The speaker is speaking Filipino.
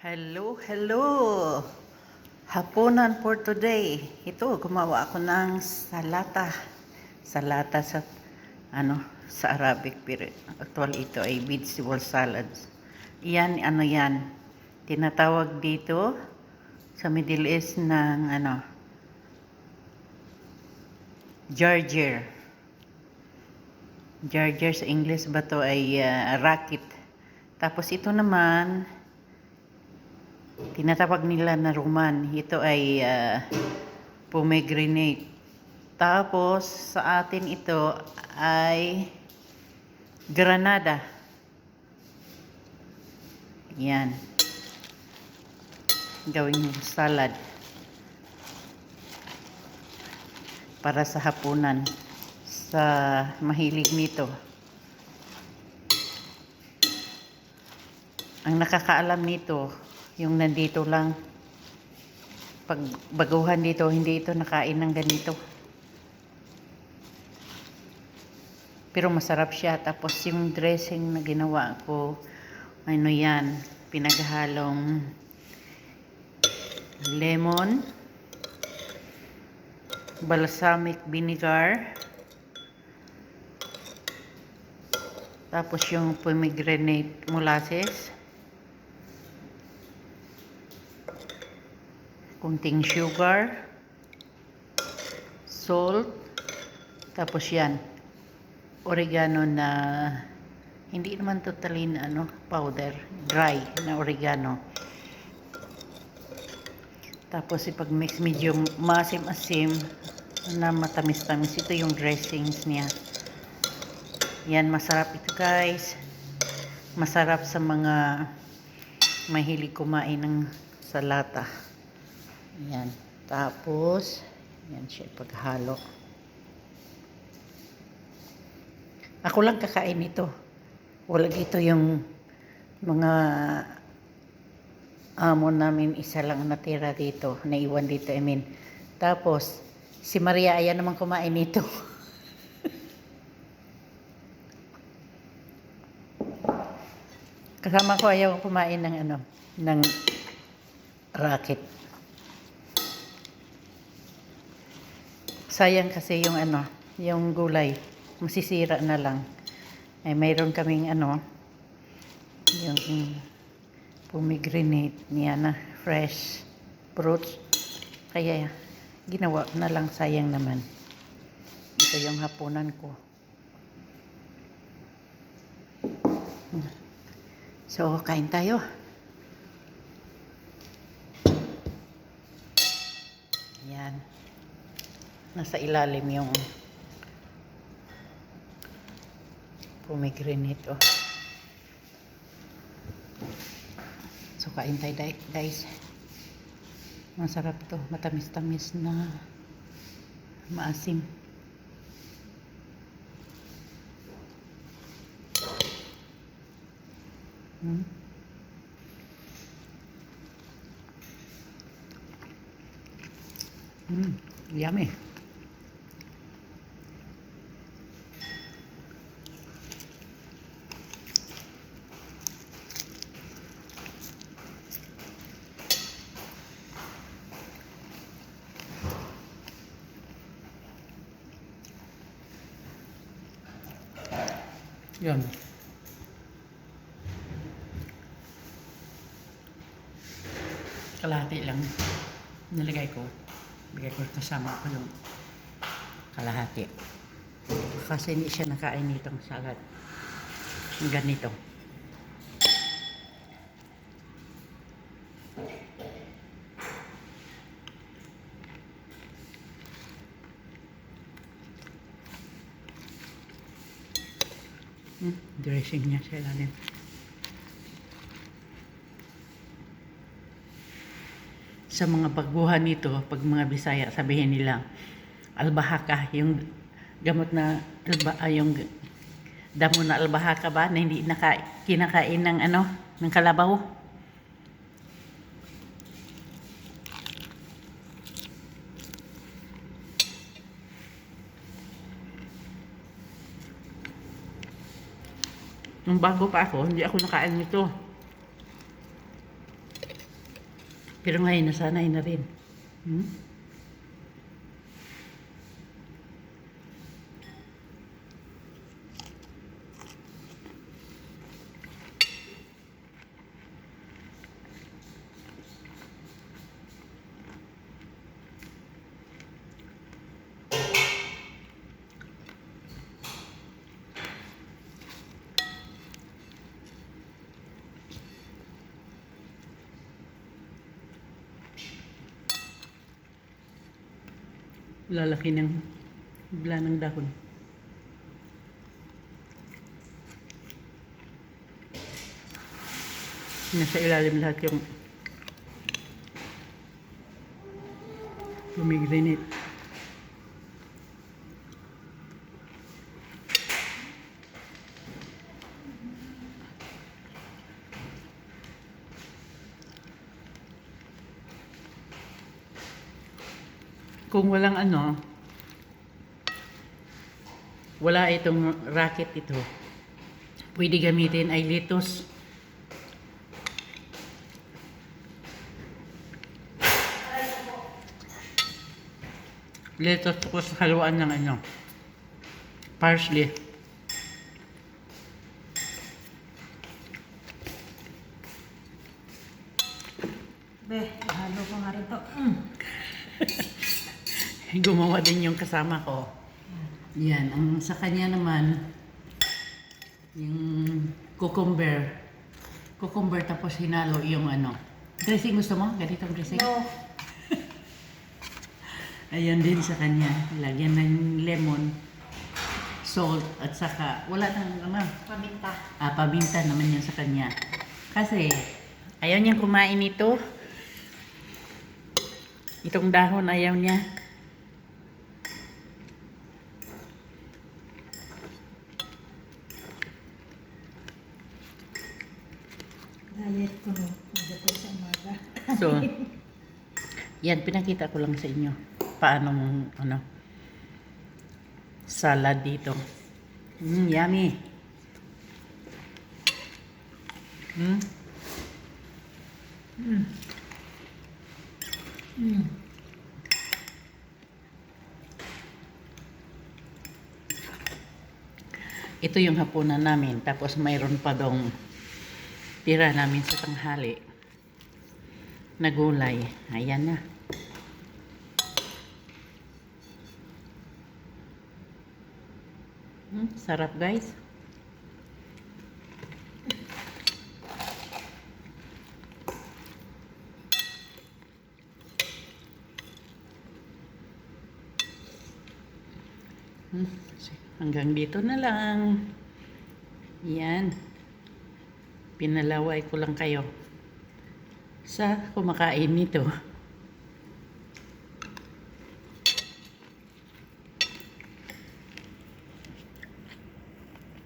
Hello, hello! Hapunan for today. Ito, gumawa ako ng salata. Salata sa, sa Arabic. Pero actually, ito ay vegetable salads. Yan, yan. Tinatawag dito sa Middle East ng, Jarjer. Jarjer sa English ba to ay racket. Tapos ito naman, tinatawag nila na Roman. Ito ay pomegranate. Tapos sa atin ito ay granada. Yan. Gawing salad para sa hapunan sa mahilig nito. Ang nakakaalam nito, yung nandito lang, pag baguhan dito, hindi ito nakain ng ganito. Pero masarap siya. Tapos yung dressing na ginawa ko, yan, pinaghalong lemon, balsamic vinegar, tapos yung pomegranate molasses, kunting sugar, salt, tapos yan, oregano na hindi naman totally na powder, dry na oregano. Tapos ipag-mix medyo maasim-asim na matamis-tamis. Ito yung dressings niya. Yan, masarap ito guys. Masarap sa mga mahilig kumain ng salata. Yan. Tapos, yan siya paghalo. Ako lang kakain ito. Wala dito yung mga amo namin, isa lang natira dito. Naiwan dito, I mean. Tapos, si Maria, ayan naman kumain nito. Kasama ko ayaw kumain ng ng racket. Sayang kasi yung yung gulay, masisira na lang. Ay mayroon kaming yung pomegranate niya na fresh fruits. Kaya ginawa na lang, sayang naman. Ito yung hapunan ko. So, kain tayo. Yan. Nasa ilalim yung pomegranate. Oh. So, kain tayo guys. Masarap to. Matamis-tamis na maasim. Yummy. Yan. Kalahati lang nilagay ko. Bigay ko kasama ko yung kalahati. Kasi hindi siya nakain nitong salad. Ganito. Dressing niya sa ilalim. Sa mga baguhan nito, pag mga Bisaya, sabihin nila albahaka, yung gamot na yung damo na albahaka ba na hindi kinakain ng ng kalabaw. Nung bago pa ako, hindi ako nakain nito. Pero ngayon, nasanay na rin. Hmm? Lalaki ng bigla ng dahon. Nasa ilalim lahat yung pomegranate. Kung walang ano, wala itong racket ito, pwede gamitin ay lettuce. Lettuce tapos haluan ng ano, parsley. Be, halo ko nga rin to. Gumawa din yung kasama ko. Yan, ang sa kanya naman, yung cucumber. Cucumber tapos hinalo yung ano. Dressing gusto mo? Ganitong dressing? No. Ayan din sa kanya. Lagyan ng lemon, salt, at saka, wala nang ano, Paminta. paminta naman yan sa kanya. Kasi, ayaw niyang kumain ito. Itong dahon ayaw niya. Diet ko no. Pagdating sa umaga. So, yan, pinakita ko lang sa inyo. Paano, ano, salad dito. Yummy. Mm. Ito yung hapunan namin. Tapos mayroon pa dong tira namin sa tanghali na gulay. Ayan na. Sarap guys. Hanggang dito na lang. Yan. Pinalaway ko lang kayo sa kumakain nito.